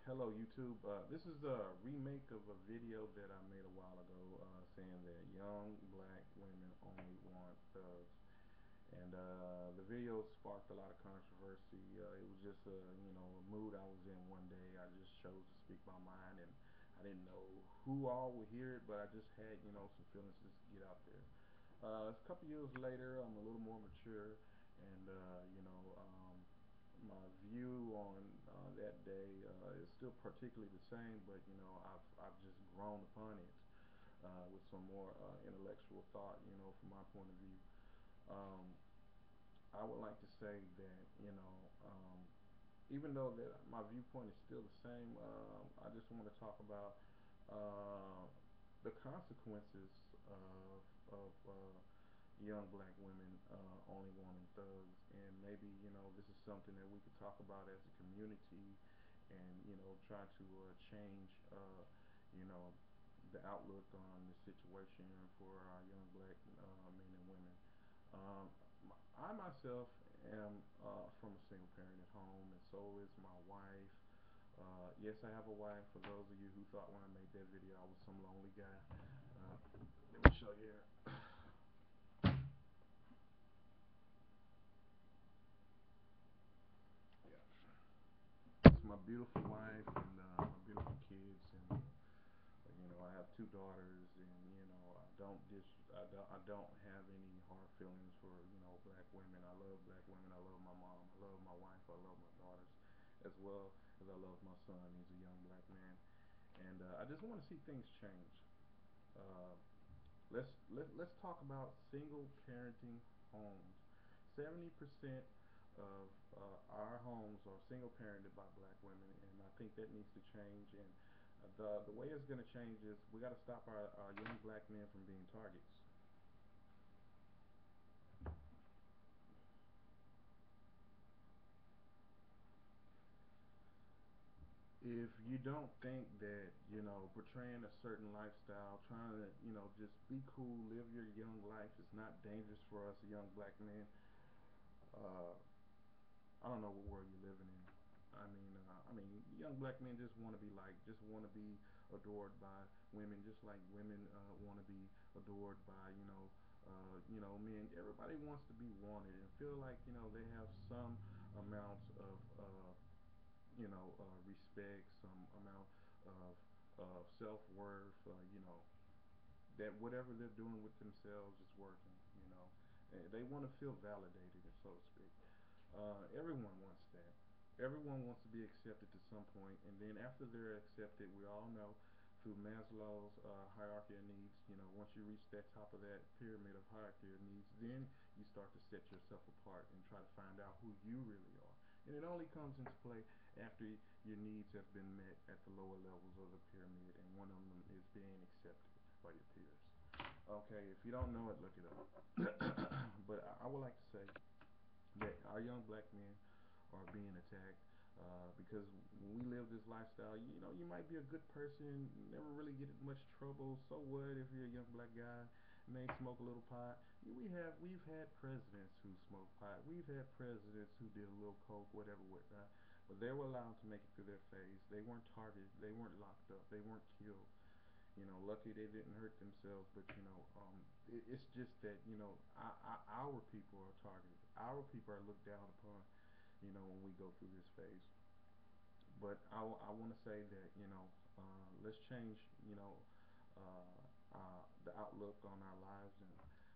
Hello YouTube. This is a remake of a video that I made a while ago saying that young black women only want thugs. And the video sparked a lot of controversy. It was just a mood I was in one day. I just chose to speak my mind, and I didn't know who all would hear it, but I just had some feelings to just get out there. A couple years later, I'm a little more mature, and my view on that day is still particularly the same, but I've just grown upon it with some more intellectual thought, from my point of view. Um, I would like to say that even though that my viewpoint is still the same, I just want to talk about uh, the consequences of young black women only wanting thugs, and maybe this is something that we could talk about as a community, and try to change you know the outlook on the situation for our young black men and women. Um, I myself am from a single parent at home, and so is my wife. Yes, I have a wife. For those of you who thought when I made that video I was some lonely guy, let me show you here. Yeah, it's my beautiful wife and my beautiful kids, and I have two daughters, and I don't have any hard feelings for black women. I love black women. I love my mom. I love my wife. I love my daughters, as well as I love my son. He's a young black man, and I just want to see things change. Uh, let's talk about single parenting homes. 70% of our homes are single parented by black women, and I think that needs to change. And the way it's going to change is we got to stop our young black men from being targets. If you don't think that portraying a certain lifestyle, trying to just be cool, live your young life is not dangerous for us young black men, uh, I don't know what world you're living in. I mean, young black men just want to be liked, just want to be adored by women, just like women want to be adored by men. Everybody wants to be wanted and feel like they have some amount of respect, some amount of self worth. That whatever they're doing with themselves is working. They want to feel validated, so to speak. Everyone wants that. Everyone wants to be accepted to some point, and then after they're accepted, we all know through Maslow's hierarchy of needs. Once you reach that top of that pyramid of hierarchy of needs, then you start to set yourself apart and try to find out who you really are. And it only comes into play after your needs have been met at the lower levels of the pyramid, and one of them is being accepted by your peers. Okay, if you don't know it, look it up. But I would like to say that our young black men are being attacked because when we live this lifestyle, you might be a good person, never really get in much trouble. So what if you're a young black guy, may smoke a little pot? We've had presidents who smoked pot. We've had presidents who did a little coke, whatever, whatnot. But they were allowed to make it through their phase. They weren't targeted. They weren't locked up. They weren't killed. Lucky they didn't hurt themselves, but it's just that our people are targeted. Our people are looked down upon. When we go through this phase. But I want to say that let's change the outlook on our lives, and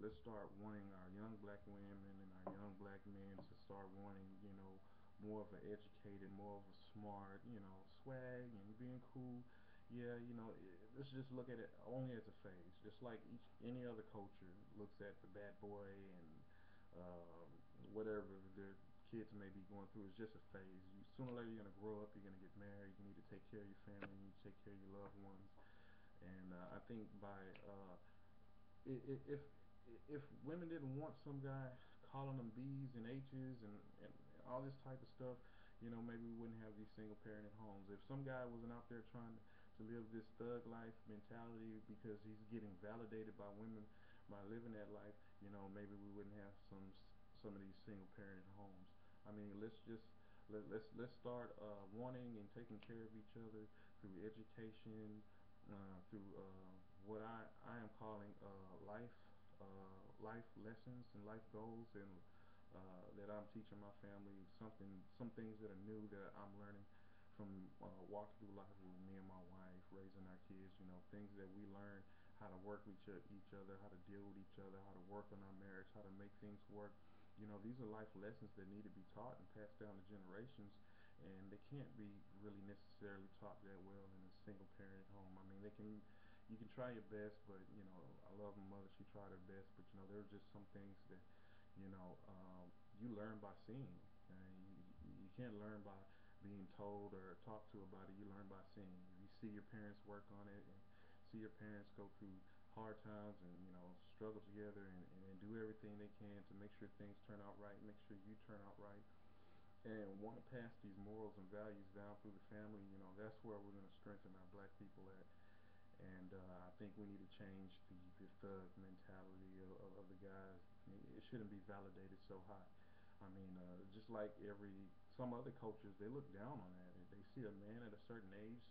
let's start wanting our young black women and our young black men to start wanting more of an educated, more of a smart, swag and being cool. Yeah, let's just look at it only as a phase, just like any other culture looks at the bad boy and whatever their kids may be going through is just a phase. Sooner or later you're gonna grow up. You're gonna get married. You need to take care of your family. You need to take care of your loved ones. And I think by if if women didn't want some guy calling them B's and H's and all this type of stuff, maybe we wouldn't have these single parented homes. If some guy wasn't out there trying to live this thug life mentality because he's getting validated by women by living that life, maybe we wouldn't have some of these single parented homes. I mean, Let's start wanting and taking care of each other through education, through what I am calling life lessons and life goals, and that I'm teaching my family some things that are new that I'm learning from walking through life with me and my wife, raising our kids. You know, things that we learn how to work with each other, how to deal with each other, how to work on our marriage, how to make things work. You know, these are life lessons that need to be taught and passed down to generations, and they can't be really necessarily taught that well in a single parent home. I mean, you can try your best, but you know, I love my mother. She tried her best, but you know, there are just some things that you learn by seeing. You can't learn by being told or talked to about it. You learn by seeing. If you see your parents work on it and see your parents go through hard times and struggle together and do everything they can to make sure things turn out right, make sure you turn out right, and want to pass these morals and values down through the family, that's where we're going to strengthen our black people at. And I think we need to change the thug mentality of the guys. It shouldn't be validated so high. I mean, just like some other cultures, they look down on that. If they see a man at a certain age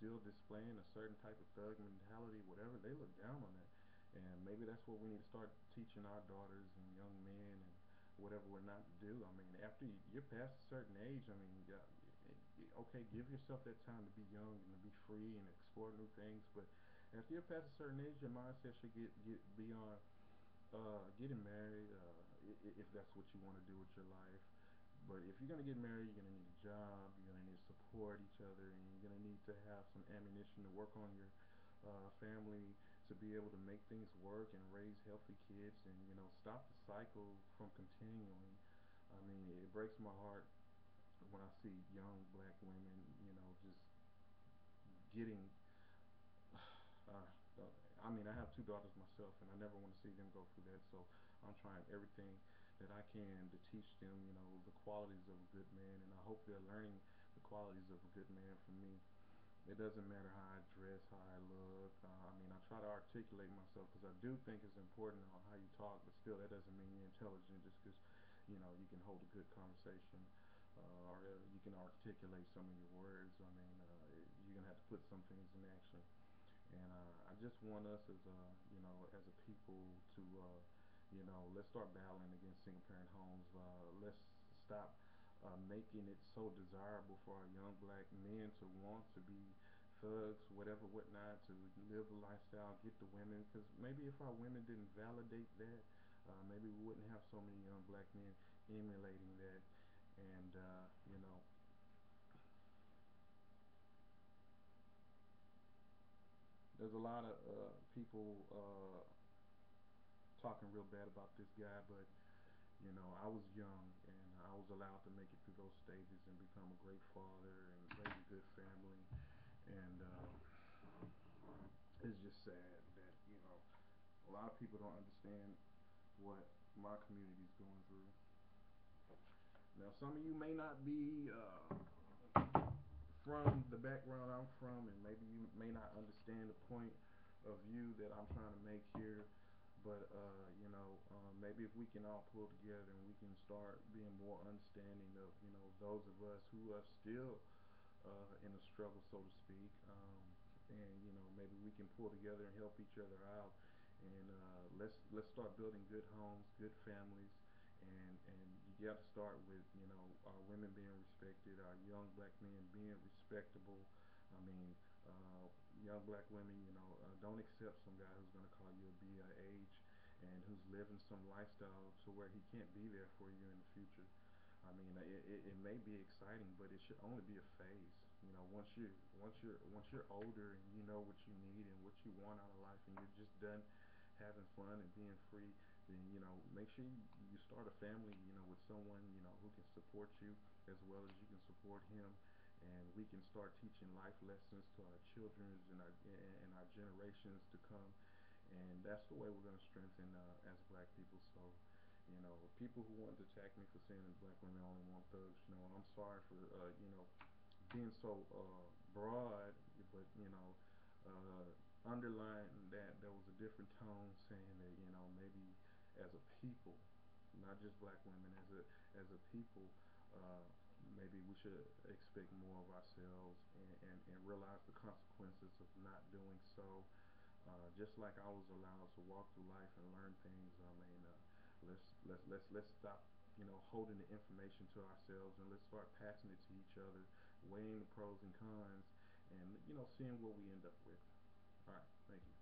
still displaying a certain type of thug mentality, whatever, they look down on that. And maybe that's what we need to start teaching our daughters and young men and whatever we're not to do. I mean, after you're past a certain age, I mean, okay, give yourself that time to be young and to be free and explore new things. But after you're past a certain age, your mindset should get beyond getting married, if that's what you want to do with your life. But if you're going to get married, you're going to need a job, you're going to need to support each other, and you're going to need to have some ammunition to work on your family, to be able to make things work and raise healthy kids, and stop the cycle from continuing. I mean, it breaks my heart when I see young black women, just getting uh, I mean, I have two daughters myself, and I never want to see them go through that. So I'm trying everything that I can to teach them, the qualities of a good man, and I hope they're learning the qualities of a good man from me. It doesn't matter how I dress, how I look. I mean, I try to articulate myself because I do think it's important on how you talk, but still, that doesn't mean you're intelligent just because, you can hold a good conversation. Or you can articulate some of your words. I mean, you're gonna have to put some things in action. And I just want us as a people to, let's start battling against single parent homes. Let's stop making it so desirable for our young black men to want to be thugs, whatever, whatnot, to live the lifestyle, get the women. Because maybe if our women didn't validate that, maybe we wouldn't have so many young black men emulating that. And there's a lot of people talking real bad about this guy, but I was young and I was allowed to make it through those stages and become a great father and raise a good family. And it's just sad that a lot of people don't understand what my community is going through. Now, some of you may not be from the background I'm from, and maybe you may not understand the point of view that I'm trying to make here. But maybe if we can all pull together and we can start being more understanding of those of us who are still in a struggle, so to speak, and maybe we can pull together and help each other out, and let's start building good homes, good families, and you got to start with our women being respected, our young black men being respectable. I mean, young black women, don't accept some guy who's going to call you a B I age and who's living some lifestyle to where he can't be there for you in the future. I mean, it may be exciting, but it should only be a phase. Once you're older and you know what you need and what you want out of life, and you're just done having fun and being free, then make sure you start a family, with someone who can support you as well as you can support him, and we can start teaching life lessons to our children and our generations to come, and that's the way we're going to strengthen as black people. So people who want to attack me for saying that black women only want thugs, I'm sorry for being so broad, but underlying that there was a different tone saying that maybe as a people, not just black women, as a people, we should expect more of ourselves, and realize the consequences of not doing so. Just like I was allowed to walk through life and learn things, I mean, let's stop, holding the information to ourselves, and let's start passing it to each other, weighing the pros and cons, and seeing what we end up with. All right, thank you.